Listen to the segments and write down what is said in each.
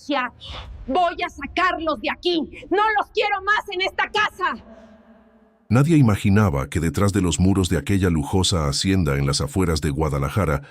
Ya, voy a sacarlos de aquí. No los quiero más en esta casa. Nadie imaginaba que detrás de los muros de aquella lujosa hacienda en las afueras de Guadalajara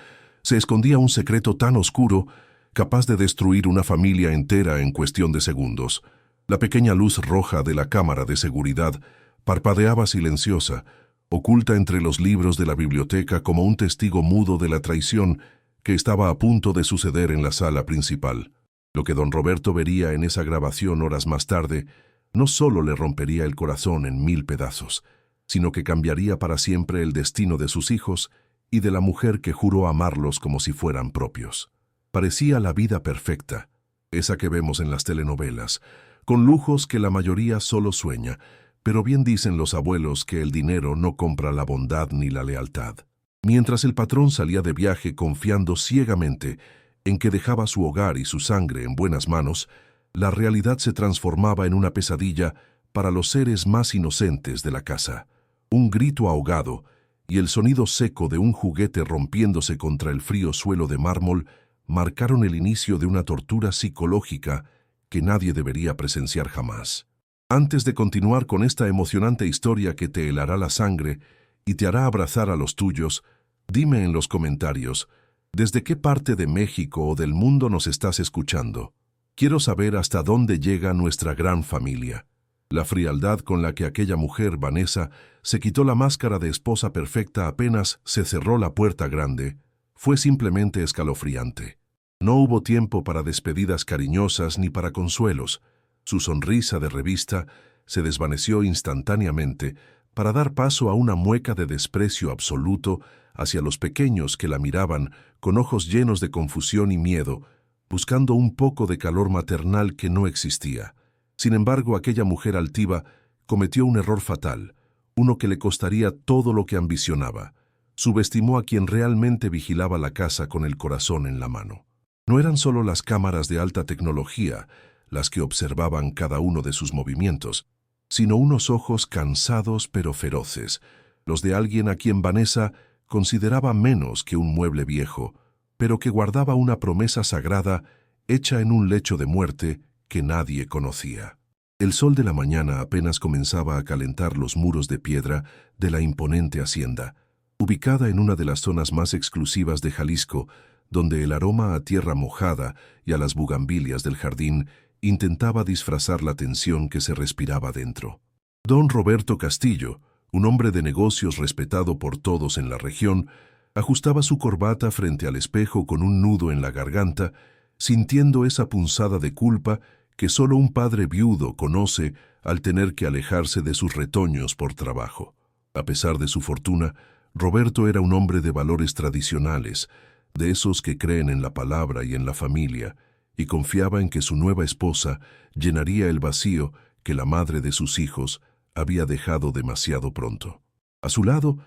se escondía un secreto tan oscuro, capaz de destruir una familia entera en cuestión de segundos. La pequeña luz roja de la cámara de seguridad parpadeaba silenciosa, oculta entre los libros de la biblioteca como un testigo mudo de la traición que estaba a punto de suceder en la sala principal. Lo que don Roberto vería en esa grabación horas más tarde no solo le rompería el corazón en 1000 pedazos, sino que cambiaría para siempre el destino de sus hijos y de la mujer que juró amarlos como si fueran propios. Parecía la vida perfecta, esa que vemos en las telenovelas, con lujos que la mayoría solo sueña, pero bien dicen los abuelos que el dinero no compra la bondad ni la lealtad. Mientras el patrón salía de viaje confiando ciegamente en que dejaba su hogar y su sangre en buenas manos, la realidad se transformaba en una pesadilla para los seres más inocentes de la casa. Un grito ahogado y el sonido seco de un juguete rompiéndose contra el frío suelo de mármol marcaron el inicio de una tortura psicológica que nadie debería presenciar jamás. Antes de continuar con esta emocionante historia que te helará la sangre y te hará abrazar a los tuyos, dime en los comentarios, ¿desde qué parte de México o del mundo nos estás escuchando? Quiero saber hasta dónde llega nuestra gran familia. La frialdad con la que aquella mujer, Vanessa, se quitó la máscara de esposa perfecta apenas se cerró la puerta grande, fue simplemente escalofriante. No hubo tiempo para despedidas cariñosas ni para consuelos. Su sonrisa de revista se desvaneció instantáneamente para dar paso a una mueca de desprecio absoluto hacia los pequeños que la miraban con ojos llenos de confusión y miedo, buscando un poco de calor maternal que no existía. Sin embargo, aquella mujer altiva cometió un error fatal, uno que le costaría todo lo que ambicionaba. Subestimó a quien realmente vigilaba la casa con el corazón en la mano. No eran solo las cámaras de alta tecnología las que observaban cada uno de sus movimientos, sino unos ojos cansados pero feroces, los de alguien a quien Vanessa consideraba menos que un mueble viejo, pero que guardaba una promesa sagrada hecha en un lecho de muerte que nadie conocía. El sol de la mañana apenas comenzaba a calentar los muros de piedra de la imponente hacienda, ubicada en una de las zonas más exclusivas de Jalisco, donde el aroma a tierra mojada y a las bugambilias del jardín intentaba disfrazar la tensión que se respiraba dentro. Don Roberto Castillo, un hombre de negocios respetado por todos en la región, ajustaba su corbata frente al espejo con un nudo en la garganta, sintiendo esa punzada de culpa que solo un padre viudo conoce al tener que alejarse de sus retoños por trabajo. A pesar de su fortuna, Roberto era un hombre de valores tradicionales, de esos que creen en la palabra y en la familia, y confiaba en que su nueva esposa llenaría el vacío que la madre de sus hijos había dejado demasiado pronto. A su lado,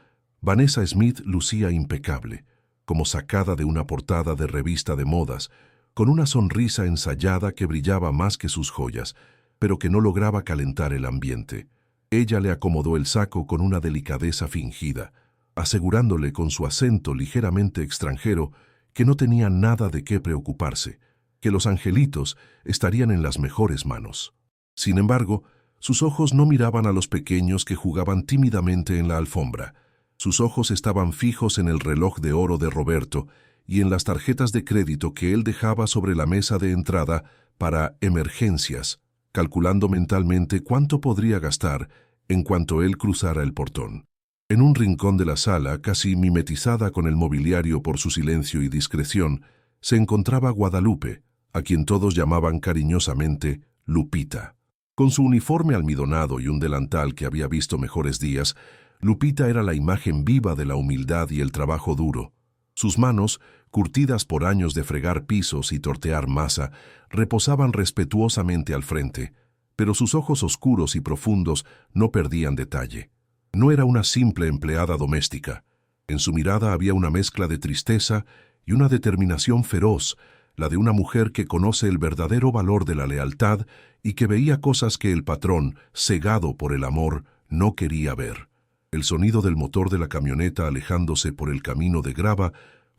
Vanessa Smith lucía impecable, como sacada de una portada de revista de modas, con una sonrisa ensayada que brillaba más que sus joyas, pero que no lograba calentar el ambiente. Ella le acomodó el saco con una delicadeza fingida, asegurándole con su acento ligeramente extranjero que no tenía nada de qué preocuparse, que los angelitos estarían en las mejores manos. Sin embargo, sus ojos no miraban a los pequeños que jugaban tímidamente en la alfombra. Sus ojos estaban fijos en el reloj de oro de Roberto y en las tarjetas de crédito que él dejaba sobre la mesa de entrada para emergencias, calculando mentalmente cuánto podría gastar en cuanto él cruzara el portón. En un rincón de la sala, casi mimetizada con el mobiliario por su silencio y discreción, se encontraba Guadalupe, a quien todos llamaban cariñosamente Lupita. Con su uniforme almidonado y un delantal que había visto mejores días, Lupita era la imagen viva de la humildad y el trabajo duro. Sus manos, curtidas por años de fregar pisos y tortear masa, reposaban respetuosamente al frente, pero sus ojos oscuros y profundos no perdían detalle. No era una simple empleada doméstica. En su mirada había una mezcla de tristeza y una determinación feroz, la de una mujer que conoce el verdadero valor de la lealtad y que veía cosas que el patrón, cegado por el amor, no quería ver. El sonido del motor de la camioneta alejándose por el camino de grava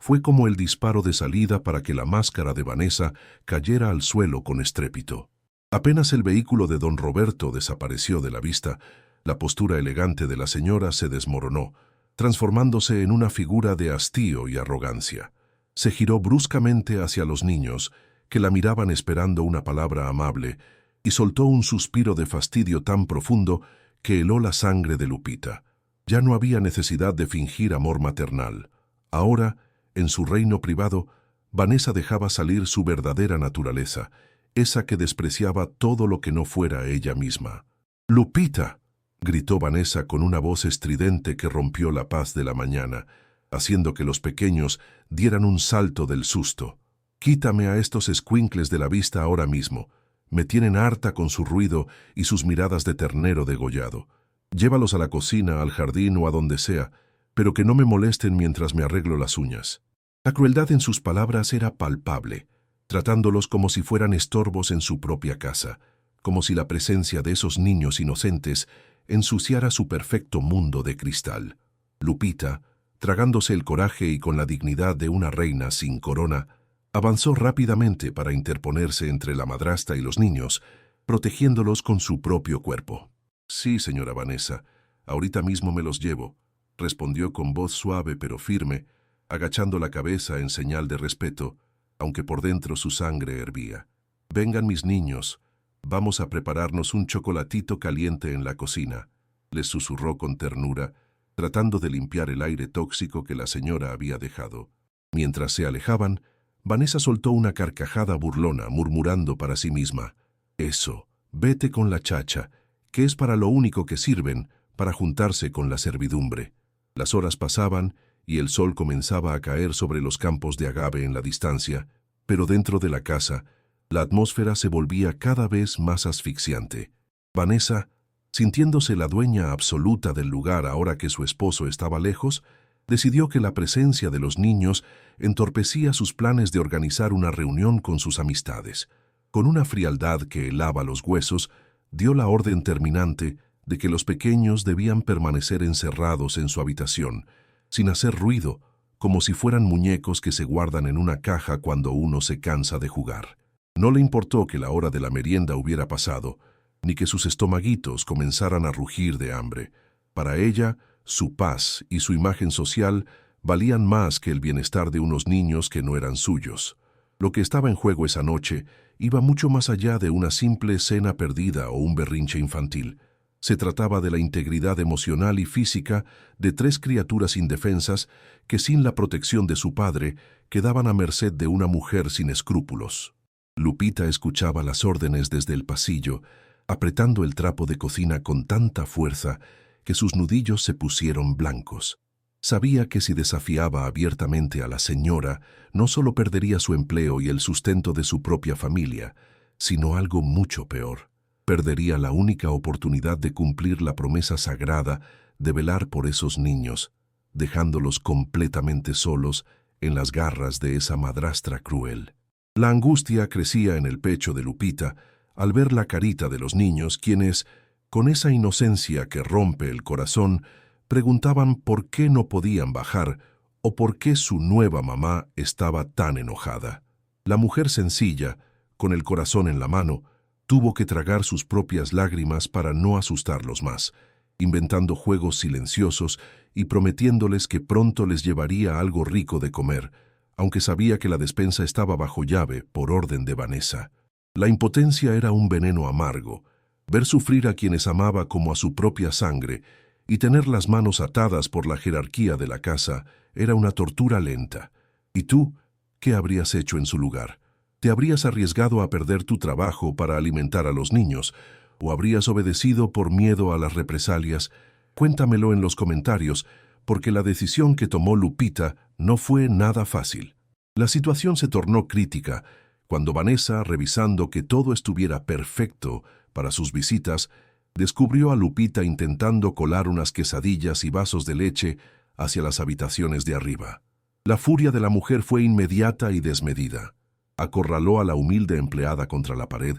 fue como el disparo de salida para que la máscara de Vanessa cayera al suelo con estrépito. Apenas el vehículo de don Roberto desapareció de la vista, la postura elegante de la señora se desmoronó, transformándose en una figura de hastío y arrogancia. Se giró bruscamente hacia los niños, que la miraban esperando una palabra amable, y soltó un suspiro de fastidio tan profundo que heló la sangre de Lupita. Ya no había necesidad de fingir amor maternal. Ahora, en su reino privado, Vanessa dejaba salir su verdadera naturaleza, esa que despreciaba todo lo que no fuera ella misma. «¡Lupita!», gritó Vanessa con una voz estridente que rompió la paz de la mañana, haciendo que los pequeños dieran un salto del susto. «Quítame a estos escuincles de la vista ahora mismo. Me tienen harta con su ruido y sus miradas de ternero degollado. Llévalos a la cocina, al jardín o a donde sea, pero que no me molesten mientras me arreglo las uñas». La crueldad en sus palabras era palpable, tratándolos como si fueran estorbos en su propia casa, como si la presencia de esos niños inocentes ensuciara su perfecto mundo de cristal. Lupita, tragándose el coraje y con la dignidad de una reina sin corona, avanzó rápidamente para interponerse entre la madrastra y los niños, protegiéndolos con su propio cuerpo. «Sí, señora Vanessa, ahorita mismo me los llevo», respondió con voz suave pero firme, agachando la cabeza en señal de respeto, aunque por dentro su sangre hervía. «Vengan mis niños, vamos a prepararnos un chocolatito caliente en la cocina», les susurró con ternura, tratando de limpiar el aire tóxico que la señora había dejado. Mientras se alejaban, Vanessa soltó una carcajada burlona, murmurando para sí misma: «Eso, vete con la chacha, que es para lo único que sirven, para juntarse con la servidumbre». Las horas pasaban y el sol comenzaba a caer sobre los campos de agave en la distancia, pero dentro de la casa, la atmósfera se volvía cada vez más asfixiante. Vanessa, sintiéndose la dueña absoluta del lugar ahora que su esposo estaba lejos, decidió que la presencia de los niños entorpecía sus planes de organizar una reunión con sus amistades. Con una frialdad que helaba los huesos, dio la orden terminante de que los pequeños debían permanecer encerrados en su habitación, sin hacer ruido, como si fueran muñecos que se guardan en una caja cuando uno se cansa de jugar. No le importó que la hora de la merienda hubiera pasado, ni que sus estomaguitos comenzaran a rugir de hambre. Para ella, su paz y su imagen social valían más que el bienestar de unos niños que no eran suyos. Lo que estaba en juego esa noche iba mucho más allá de una simple cena perdida o un berrinche infantil. Se trataba de la integridad emocional y física de 3 criaturas indefensas que, sin la protección de su padre, quedaban a merced de una mujer sin escrúpulos. Lupita escuchaba las órdenes desde el pasillo, apretando el trapo de cocina con tanta fuerza que sus nudillos se pusieron blancos. Sabía que si desafiaba abiertamente a la señora, no solo perdería su empleo y el sustento de su propia familia, sino algo mucho peor. Perdería la única oportunidad de cumplir la promesa sagrada de velar por esos niños, dejándolos completamente solos en las garras de esa madrastra cruel. La angustia crecía en el pecho de Lupita al ver la carita de los niños, quienes, con esa inocencia que rompe el corazón, preguntaban por qué no podían bajar o por qué su nueva mamá estaba tan enojada. La mujer sencilla, con el corazón en la mano, tuvo que tragar sus propias lágrimas para no asustarlos más, inventando juegos silenciosos y prometiéndoles que pronto les llevaría algo rico de comer, aunque sabía que la despensa estaba bajo llave por orden de Vanessa. La impotencia era un veneno amargo, ver sufrir a quienes amaba como a su propia sangre y tener las manos atadas por la jerarquía de la casa era una tortura lenta. ¿Y tú, qué habrías hecho en su lugar? ¿Te habrías arriesgado a perder tu trabajo para alimentar a los niños? ¿O habrías obedecido por miedo a las represalias? Cuéntamelo en los comentarios, porque la decisión que tomó Lupita no fue nada fácil. La situación se tornó crítica cuando Vanessa, revisando que todo estuviera perfecto para sus visitas, descubrió a Lupita intentando colar unas quesadillas y vasos de leche hacia las habitaciones de arriba. La furia de la mujer fue inmediata y desmedida. Acorraló a la humilde empleada contra la pared,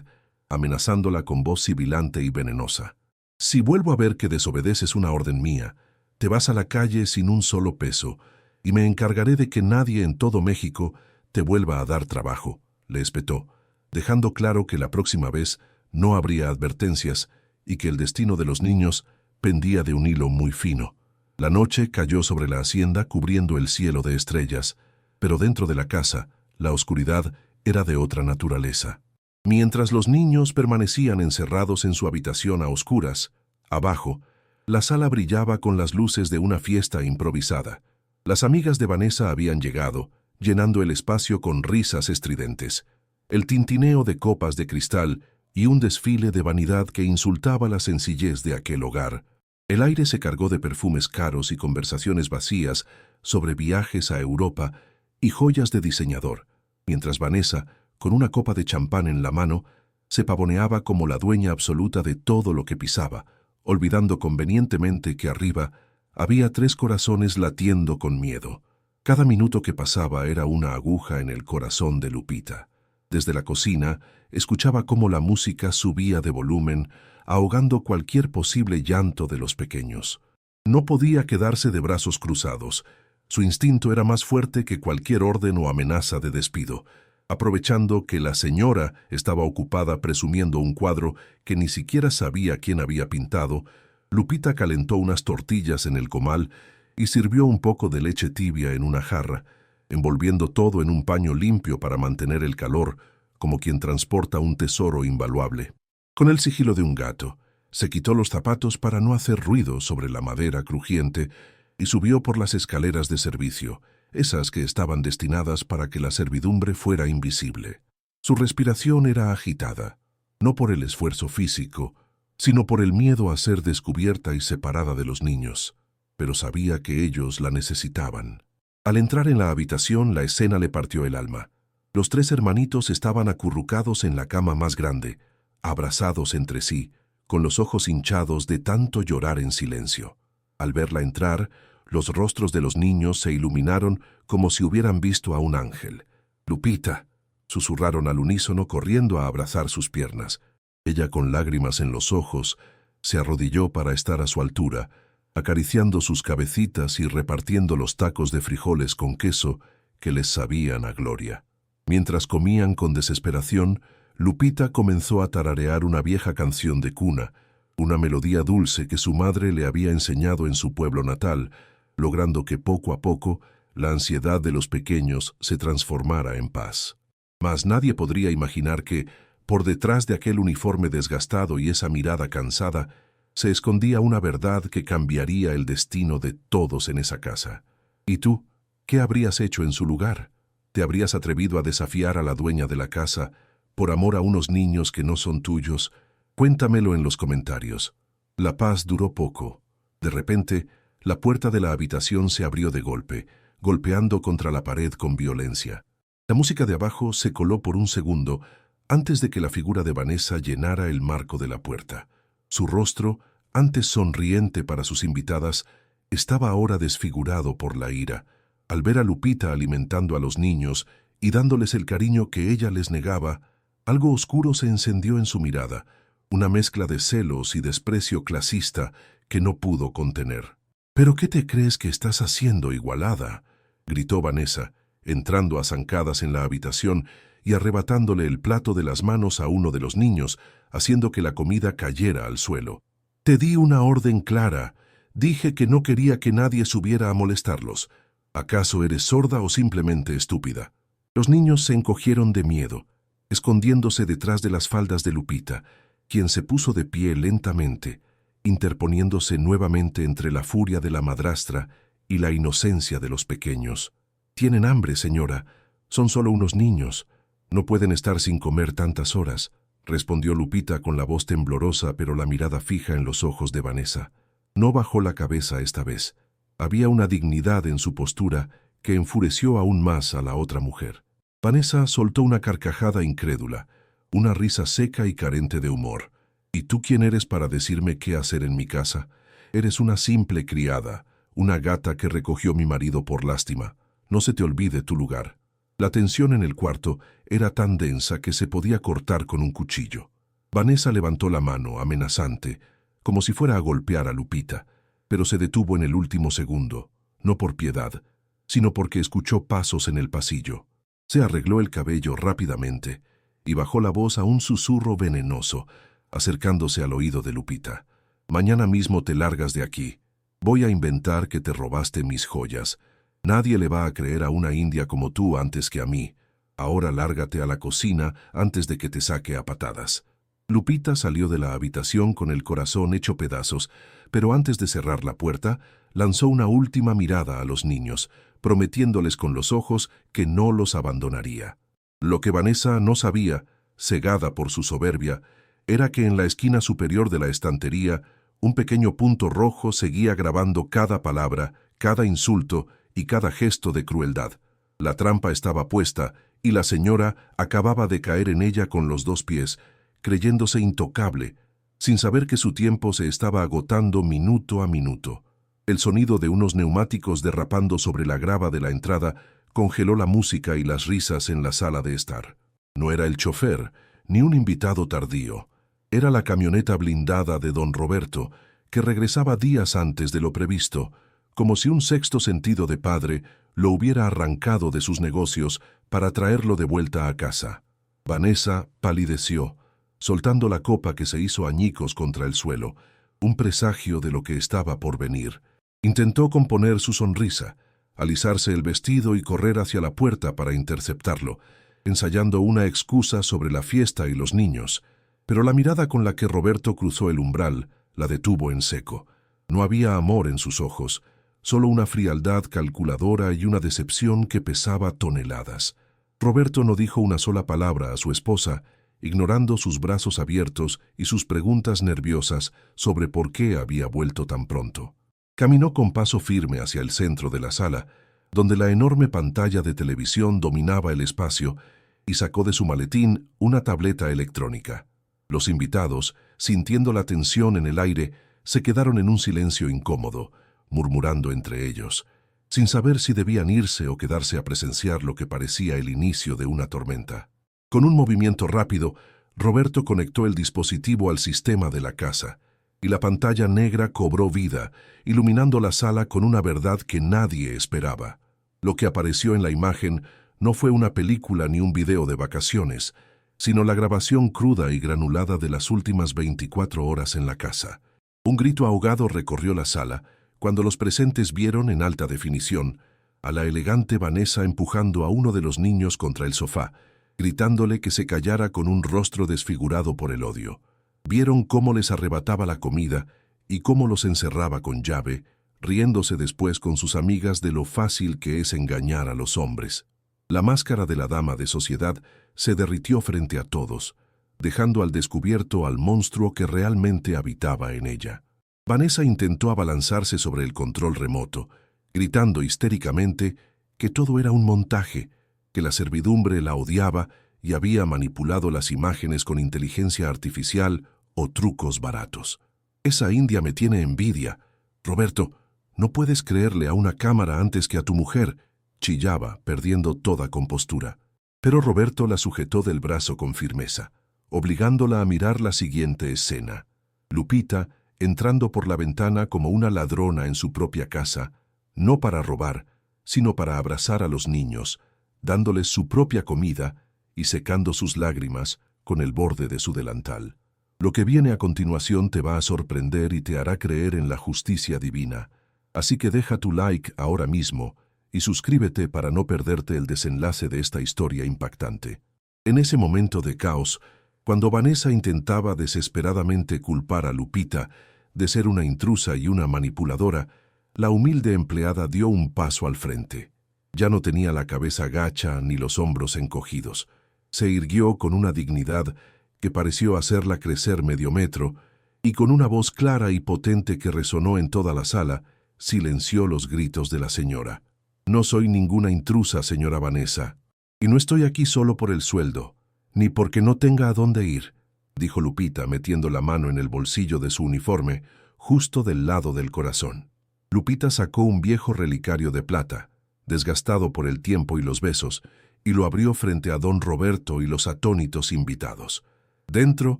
amenazándola con voz sibilante y venenosa. «Si vuelvo a ver que desobedeces una orden mía, te vas a la calle sin un solo peso, y me encargaré de que nadie en todo México te vuelva a dar trabajo, le espetó, dejando claro que la próxima vez no habría advertencias y que el destino de los niños pendía de un hilo muy fino. La noche cayó sobre la hacienda cubriendo el cielo de estrellas, pero dentro de la casa, la oscuridad era de otra naturaleza. Mientras los niños permanecían encerrados en su habitación a oscuras, abajo, la sala brillaba con las luces de una fiesta improvisada. Las amigas de Vanessa habían llegado, llenando el espacio con risas estridentes, el tintineo de copas de cristal y un desfile de vanidad que insultaba la sencillez de aquel hogar. El aire se cargó de perfumes caros y conversaciones vacías sobre viajes a Europa y joyas de diseñador, mientras Vanessa, con una copa de champán en la mano, se pavoneaba como la dueña absoluta de todo lo que pisaba, olvidando convenientemente que arriba había 3 corazones latiendo con miedo. Cada minuto que pasaba era una aguja en el corazón de Lupita. Desde la cocina, escuchaba cómo la música subía de volumen, ahogando cualquier posible llanto de los pequeños. No podía quedarse de brazos cruzados. Su instinto era más fuerte que cualquier orden o amenaza de despido. Aprovechando que la señora estaba ocupada presumiendo un cuadro que ni siquiera sabía quién había pintado, Lupita calentó unas tortillas en el comal y sirvió un poco de leche tibia en una jarra, envolviendo todo en un paño limpio para mantener el calor, como quien transporta un tesoro invaluable. Con el sigilo de un gato, se quitó los zapatos para no hacer ruido sobre la madera crujiente y subió por las escaleras de servicio, esas que estaban destinadas para que la servidumbre fuera invisible. Su respiración era agitada, no por el esfuerzo físico, sino por el miedo a ser descubierta y separada de los niños, pero sabía que ellos la necesitaban. Al entrar en la habitación, la escena le partió el alma. Los 3 hermanitos estaban acurrucados en la cama más grande, abrazados entre sí, con los ojos hinchados de tanto llorar en silencio. Al verla entrar, los rostros de los niños se iluminaron como si hubieran visto a un ángel. «Lupita», susurraron al unísono corriendo a abrazar sus piernas. Ella, con lágrimas en los ojos, se arrodilló para estar a su altura, acariciando sus cabecitas y repartiendo los tacos de frijoles con queso que les sabían a gloria. Mientras comían con desesperación, Lupita comenzó a tararear una vieja canción de cuna, una melodía dulce que su madre le había enseñado en su pueblo natal, logrando que poco a poco la ansiedad de los pequeños se transformara en paz. Mas nadie podría imaginar que, por detrás de aquel uniforme desgastado y esa mirada cansada, se escondía una verdad que cambiaría el destino de todos en esa casa. ¿Y tú? ¿Qué habrías hecho en su lugar? ¿Te habrías atrevido a desafiar a la dueña de la casa por amor a unos niños que no son tuyos? Cuéntamelo en los comentarios. La paz duró poco. De repente, la puerta de la habitación se abrió de golpe, golpeando contra la pared con violencia. La música de abajo se coló por un segundo antes de que la figura de Vanessa llenara el marco de la puerta. Su rostro, antes sonriente para sus invitadas, estaba ahora desfigurado por la ira. Al ver a Lupita alimentando a los niños y dándoles el cariño que ella les negaba, algo oscuro se encendió en su mirada, una mezcla de celos y desprecio clasista que no pudo contener. «¿Pero qué te crees que estás haciendo, igualada?», gritó Vanessa, entrando a zancadas en la habitación y arrebatándole el plato de las manos a uno de los niños, haciendo que la comida cayera al suelo. «Te di una orden clara. Dije que no quería que nadie subiera a molestarlos. ¿Acaso eres sorda o simplemente estúpida?». Los niños se encogieron de miedo, escondiéndose detrás de las faldas de Lupita, quien se puso de pie lentamente, interponiéndose nuevamente entre la furia de la madrastra y la inocencia de los pequeños. «Tienen hambre, señora. Son solo unos niños. No pueden estar sin comer tantas horas», respondió Lupita con la voz temblorosa pero la mirada fija en los ojos de Vanessa. No bajó la cabeza esta vez. Había una dignidad en su postura que enfureció aún más a la otra mujer. Vanessa soltó una carcajada incrédula, una risa seca y carente de humor. «¿Y tú quién eres para decirme qué hacer en mi casa? Eres una simple criada, una gata que recogió mi marido por lástima. No se te olvide tu lugar». La tensión en el cuarto era tan densa que se podía cortar con un cuchillo. Vanessa levantó la mano, amenazante, como si fuera a golpear a Lupita, pero se detuvo en el último segundo, no por piedad, sino porque escuchó pasos en el pasillo. Se arregló el cabello rápidamente y bajó la voz a un susurro venenoso, acercándose al oído de Lupita. «Mañana mismo te largas de aquí. Voy a inventar que te robaste mis joyas. Nadie le va a creer a una india como tú antes que a mí. Ahora lárgate a la cocina antes de que te saque a patadas». Lupita salió de la habitación con el corazón hecho pedazos, pero antes de cerrar la puerta, lanzó una última mirada a los niños, prometiéndoles con los ojos que no los abandonaría. Lo que Vanessa no sabía, cegada por su soberbia, era que en la esquina superior de la estantería, un pequeño punto rojo seguía grabando cada palabra, cada insulto y cada gesto de crueldad. La trampa estaba puesta y la señora acababa de caer en ella con los 2 pies, creyéndose intocable, sin saber que su tiempo se estaba agotando minuto a minuto. El sonido de unos neumáticos derrapando sobre la grava de la entrada congeló la música y las risas en la sala de estar. No era el chofer, ni un invitado tardío. Era la camioneta blindada de don Roberto, que regresaba días antes de lo previsto, como si un sexto sentido de padre lo hubiera arrancado de sus negocios para traerlo de vuelta a casa. Vanessa palideció, soltando la copa que se hizo añicos contra el suelo, un presagio de lo que estaba por venir. Intentó componer su sonrisa, alisarse el vestido y correr hacia la puerta para interceptarlo, ensayando una excusa sobre la fiesta y los niños, pero la mirada con la que Roberto cruzó el umbral la detuvo en seco. No había amor en sus ojos, solo una frialdad calculadora y una decepción que pesaba toneladas. Roberto no dijo una sola palabra a su esposa, ignorando sus brazos abiertos y sus preguntas nerviosas sobre por qué había vuelto tan pronto. Caminó con paso firme hacia el centro de la sala, donde la enorme pantalla de televisión dominaba el espacio, y sacó de su maletín una tableta electrónica. Los invitados, sintiendo la tensión en el aire, se quedaron en un silencio incómodo, murmurando entre ellos, sin saber si debían irse o quedarse a presenciar lo que parecía el inicio de una tormenta. Con un movimiento rápido, Roberto conectó el dispositivo al sistema de la casa, y la pantalla negra cobró vida, iluminando la sala con una verdad que nadie esperaba. Lo que apareció en la imagen no fue una película ni un video de vacaciones, sino la grabación cruda y granulada de las últimas 24 horas en la casa. Un grito ahogado recorrió la sala cuando los presentes vieron en alta definición a la elegante Vanessa empujando a uno de los niños contra el sofá, gritándole que se callara con un rostro desfigurado por el odio. Vieron cómo les arrebataba la comida y cómo los encerraba con llave, riéndose después con sus amigas de lo fácil que es engañar a los hombres. La máscara de la dama de sociedad se derritió frente a todos, dejando al descubierto al monstruo que realmente habitaba en ella. Vanessa intentó abalanzarse sobre el control remoto, gritando histéricamente que todo era un montaje, que la servidumbre la odiaba y había manipulado las imágenes con inteligencia artificial o trucos baratos. «Esa india me tiene envidia. Roberto, no puedes creerle a una cámara antes que a tu mujer», chillaba, perdiendo toda compostura. Pero Roberto la sujetó del brazo con firmeza, obligándola a mirar la siguiente escena. Lupita, entrando por la ventana como una ladrona en su propia casa, no para robar, sino para abrazar a los niños, dándoles su propia comida y secando sus lágrimas con el borde de su delantal. Lo que viene a continuación te va a sorprender y te hará creer en la justicia divina. Así que deja tu like ahora mismo y suscríbete para no perderte el desenlace de esta historia impactante. En ese momento de caos, cuando Vanessa intentaba desesperadamente culpar a Lupita de ser una intrusa y una manipuladora, la humilde empleada dio un paso al frente. Ya no tenía la cabeza gacha ni los hombros encogidos. Se irguió con una dignidad que pareció hacerla crecer medio metro, y con una voz clara y potente que resonó en toda la sala, silenció los gritos de la señora. «No soy ninguna intrusa, señora Vanessa, y no estoy aquí solo por el sueldo, ni porque no tenga a dónde ir», dijo Lupita metiendo la mano en el bolsillo de su uniforme, justo del lado del corazón. Lupita sacó un viejo relicario de plata, desgastado por el tiempo y los besos, y lo abrió frente a don Roberto y los atónitos invitados. Dentro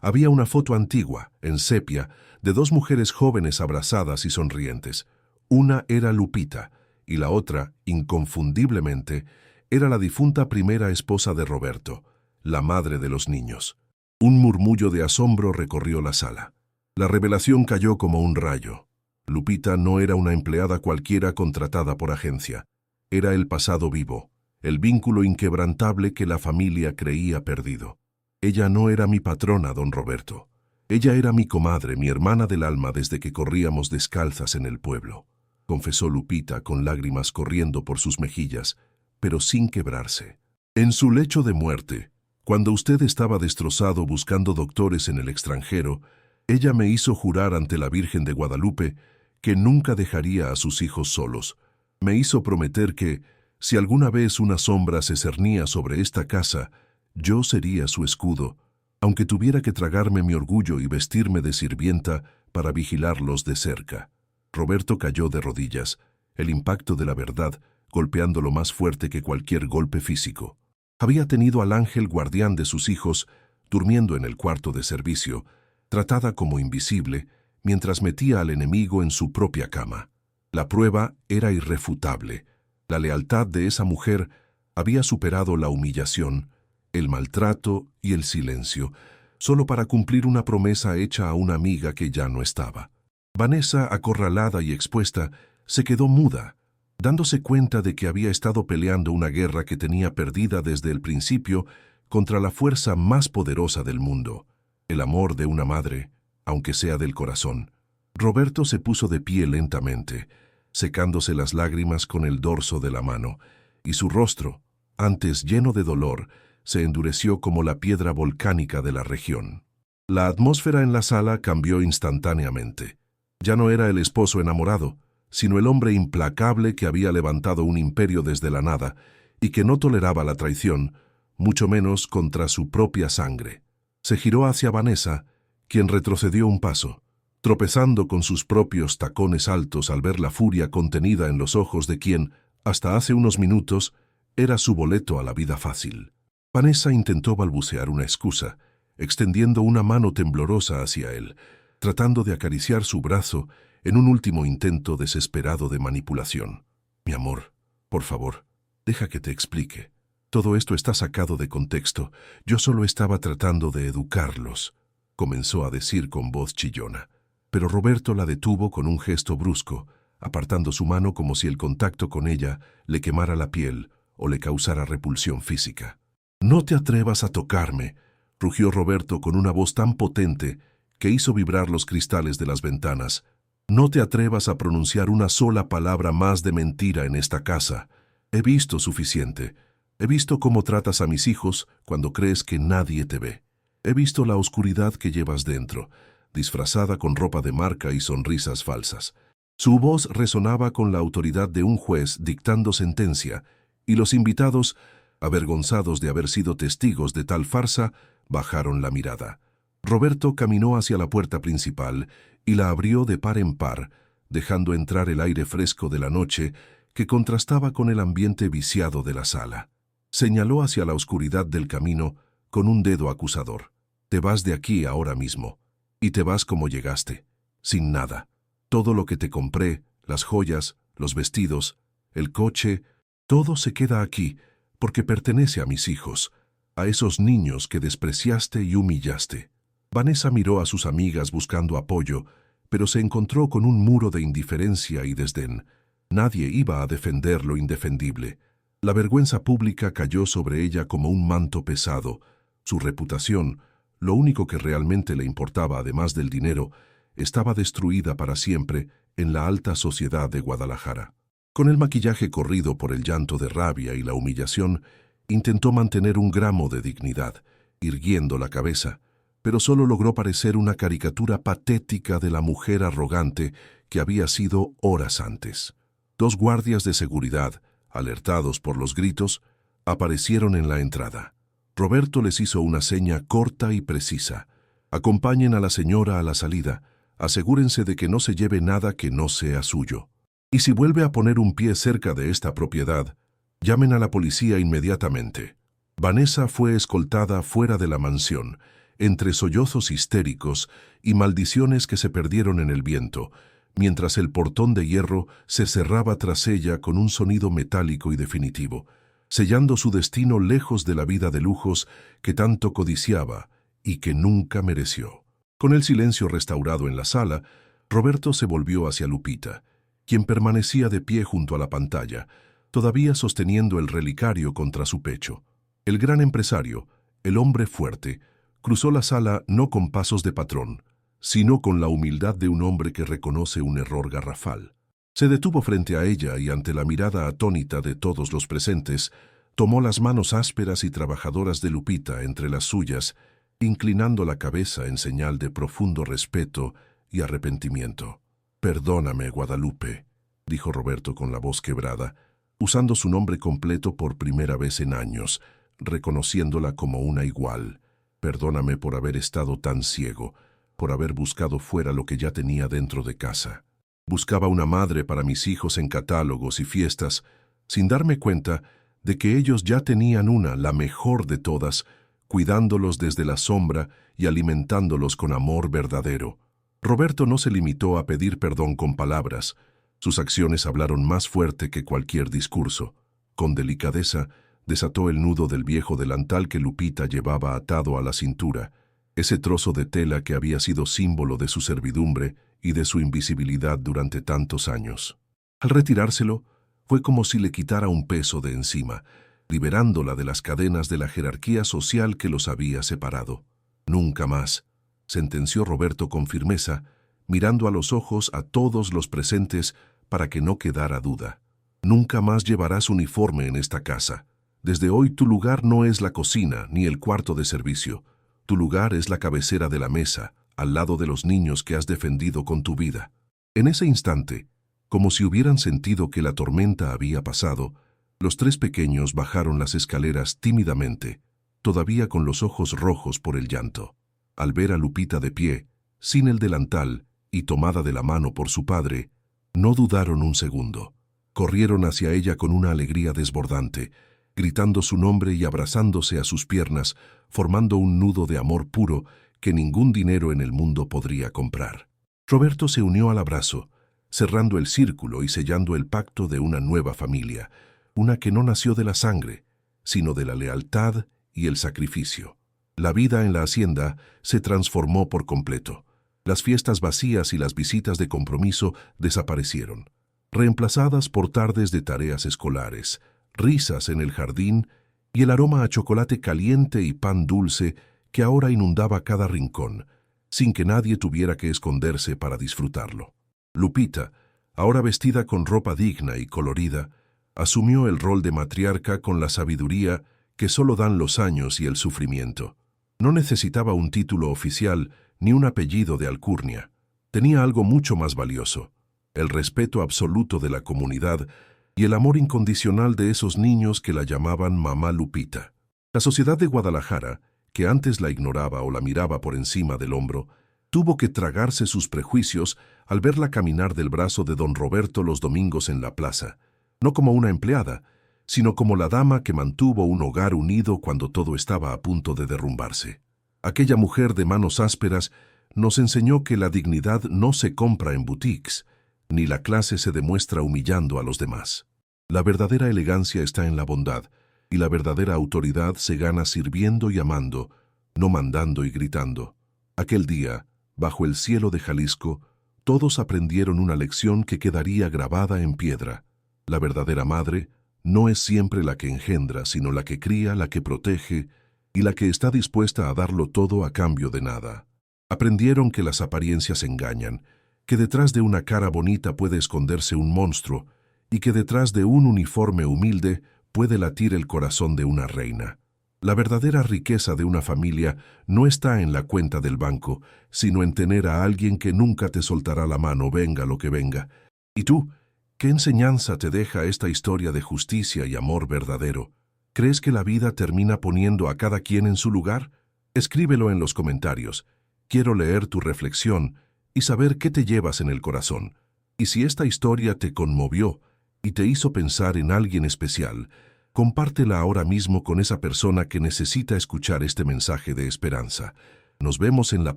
había una foto antigua, en sepia, de 2 mujeres jóvenes abrazadas y sonrientes. Una era Lupita, y la otra, inconfundiblemente, era la difunta primera esposa de Roberto, la madre de los niños. Un murmullo de asombro recorrió la sala. La revelación cayó como un rayo. Lupita no era una empleada cualquiera contratada por agencia. Era el pasado vivo, el vínculo inquebrantable que la familia creía perdido. Ella no era mi patrona, don Roberto. Ella era mi comadre, mi hermana del alma desde que corríamos descalzas en el pueblo, confesó Lupita con lágrimas corriendo por sus mejillas, pero sin quebrarse. En su lecho de muerte, cuando usted estaba destrozado buscando doctores en el extranjero, ella me hizo jurar ante la Virgen de Guadalupe que nunca dejaría a sus hijos solos. Me hizo prometer que, si alguna vez una sombra se cernía sobre esta casa, yo sería su escudo, aunque tuviera que tragarme mi orgullo y vestirme de sirvienta para vigilarlos de cerca. Roberto cayó de rodillas, el impacto de la verdad golpeándolo más fuerte que cualquier golpe físico. Había tenido al ángel guardián de sus hijos, durmiendo en el cuarto de servicio, tratada como invisible, mientras metía al enemigo en su propia cama. La prueba era irrefutable. La lealtad de esa mujer había superado la humillación, el maltrato y el silencio, solo para cumplir una promesa hecha a una amiga que ya no estaba. Vanessa, acorralada y expuesta, se quedó muda, dándose cuenta de que había estado peleando una guerra que tenía perdida desde el principio contra la fuerza más poderosa del mundo, el amor de una madre, aunque sea del corazón. Roberto se puso de pie lentamente, secándose las lágrimas con el dorso de la mano, y su rostro, antes lleno de dolor, se endureció como la piedra volcánica de la región. La atmósfera en la sala cambió instantáneamente. Ya no era el esposo enamorado, sino el hombre implacable que había levantado un imperio desde la nada y que no toleraba la traición, mucho menos contra su propia sangre. Se giró hacia Vanessa, quien retrocedió un paso, tropezando con sus propios tacones altos al ver la furia contenida en los ojos de quien, hasta hace unos minutos, era su boleto a la vida fácil. Vanessa intentó balbucear una excusa, extendiendo una mano temblorosa hacia él, tratando de acariciar su brazo en un último intento desesperado de manipulación. Mi amor, por favor, deja que te explique. Todo esto está sacado de contexto. Yo solo estaba tratando de educarlos, comenzó a decir con voz chillona. Pero Roberto la detuvo con un gesto brusco, apartando su mano como si el contacto con ella le quemara la piel o le causara repulsión física. «No te atrevas a tocarme», rugió Roberto con una voz tan potente que hizo vibrar los cristales de las ventanas. «No te atrevas a pronunciar una sola palabra más de mentira en esta casa. He visto suficiente. He visto cómo tratas a mis hijos cuando crees que nadie te ve. He visto la oscuridad que llevas dentro, disfrazada con ropa de marca y sonrisas falsas». Su voz resonaba con la autoridad de un juez dictando sentencia, y los invitados, avergonzados de haber sido testigos de tal farsa, bajaron la mirada. Roberto caminó hacia la puerta principal y la abrió de par en par, dejando entrar el aire fresco de la noche que contrastaba con el ambiente viciado de la sala. Señaló hacia la oscuridad del camino con un dedo acusador. «Te vas de aquí ahora mismo, y te vas como llegaste, sin nada. Todo lo que te compré, las joyas, los vestidos, el coche, todo se queda aquí, porque pertenece a mis hijos, a esos niños que despreciaste y humillaste». Vanessa miró a sus amigas buscando apoyo, pero se encontró con un muro de indiferencia y desdén. Nadie iba a defender lo indefendible. La vergüenza pública cayó sobre ella como un manto pesado. Su reputación, lo único que realmente le importaba además del dinero, estaba destruida para siempre en la alta sociedad de Guadalajara. Con el maquillaje corrido por el llanto de rabia y la humillación, intentó mantener un gramo de dignidad, irguiendo la cabeza, pero solo logró parecer una caricatura patética de la mujer arrogante que había sido horas antes. 2 guardias de seguridad, alertados por los gritos, aparecieron en la entrada. Roberto les hizo una seña corta y precisa. «Acompañen a la señora a la salida. Asegúrense de que no se lleve nada que no sea suyo. Y si vuelve a poner un pie cerca de esta propiedad, llamen a la policía inmediatamente». Vanessa fue escoltada fuera de la mansión, entre sollozos histéricos y maldiciones que se perdieron en el viento, mientras el portón de hierro se cerraba tras ella con un sonido metálico y definitivo, sellando su destino lejos de la vida de lujos que tanto codiciaba y que nunca mereció. Con el silencio restaurado en la sala, Roberto se volvió hacia Lupita, quien permanecía de pie junto a la pantalla, todavía sosteniendo el relicario contra su pecho. El gran empresario, el hombre fuerte, cruzó la sala no con pasos de patrón, sino con la humildad de un hombre que reconoce un error garrafal. Se detuvo frente a ella y ante la mirada atónita de todos los presentes, tomó las manos ásperas y trabajadoras de Lupita entre las suyas, inclinando la cabeza en señal de profundo respeto y arrepentimiento. «Perdóname, Guadalupe», dijo Roberto con la voz quebrada, usando su nombre completo por primera vez en años, reconociéndola como una igual. «Perdóname por haber estado tan ciego, por haber buscado fuera lo que ya tenía dentro de casa. Buscaba una madre para mis hijos en catálogos y fiestas, sin darme cuenta de que ellos ya tenían una, la mejor de todas, cuidándolos desde la sombra y alimentándolos con amor verdadero». Roberto no se limitó a pedir perdón con palabras. Sus acciones hablaron más fuerte que cualquier discurso. Con delicadeza, desató el nudo del viejo delantal que Lupita llevaba atado a la cintura, ese trozo de tela que había sido símbolo de su servidumbre y de su invisibilidad durante tantos años. Al retirárselo, fue como si le quitara un peso de encima, liberándola de las cadenas de la jerarquía social que los había separado. «Nunca más», sentenció Roberto con firmeza, mirando a los ojos a todos los presentes para que no quedara duda. «Nunca más llevarás uniforme en esta casa. Desde hoy tu lugar no es la cocina ni el cuarto de servicio. Tu lugar es la cabecera de la mesa, al lado de los niños que has defendido con tu vida». En ese instante, como si hubieran sentido que la tormenta había pasado, los tres pequeños bajaron las escaleras tímidamente, todavía con los ojos rojos por el llanto. Al ver a Lupita de pie, sin el delantal y tomada de la mano por su padre, no dudaron un segundo. Corrieron hacia ella con una alegría desbordante, gritando su nombre y abrazándose a sus piernas, formando un nudo de amor puro que ningún dinero en el mundo podría comprar. Roberto se unió al abrazo, cerrando el círculo y sellando el pacto de una nueva familia, una que no nació de la sangre, sino de la lealtad y el sacrificio. La vida en la hacienda se transformó por completo. Las fiestas vacías y las visitas de compromiso desaparecieron, reemplazadas por tardes de tareas escolares, risas en el jardín y el aroma a chocolate caliente y pan dulce que ahora inundaba cada rincón, sin que nadie tuviera que esconderse para disfrutarlo. Lupita, ahora vestida con ropa digna y colorida, asumió el rol de matriarca con la sabiduría que solo dan los años y el sufrimiento. No necesitaba un título oficial ni un apellido de alcurnia. Tenía algo mucho más valioso: el respeto absoluto de la comunidad y el amor incondicional de esos niños que la llamaban Mamá Lupita. La sociedad de Guadalajara, que antes la ignoraba o la miraba por encima del hombro, tuvo que tragarse sus prejuicios al verla caminar del brazo de don Roberto los domingos en la plaza, no como una empleada, sino como la dama que mantuvo un hogar unido cuando todo estaba a punto de derrumbarse. Aquella mujer de manos ásperas nos enseñó que la dignidad no se compra en boutiques, ni la clase se demuestra humillando a los demás. La verdadera elegancia está en la bondad, y la verdadera autoridad se gana sirviendo y amando, no mandando y gritando. Aquel día, bajo el cielo de Jalisco, todos aprendieron una lección que quedaría grabada en piedra. La verdadera madre no es siempre la que engendra, sino la que cría, la que protege y la que está dispuesta a darlo todo a cambio de nada. Aprendieron que las apariencias engañan, que detrás de una cara bonita puede esconderse un monstruo y que detrás de un uniforme humilde puede latir el corazón de una reina. La verdadera riqueza de una familia no está en la cuenta del banco, sino en tener a alguien que nunca te soltará la mano, venga lo que venga. ¿Y tú? ¿Qué enseñanza te deja esta historia de justicia y amor verdadero? ¿Crees que la vida termina poniendo a cada quien en su lugar? Escríbelo en los comentarios. Quiero leer tu reflexión y saber qué te llevas en el corazón. Y si esta historia te conmovió y te hizo pensar en alguien especial, compártela ahora mismo con esa persona que necesita escuchar este mensaje de esperanza. Nos vemos en la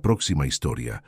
próxima historia.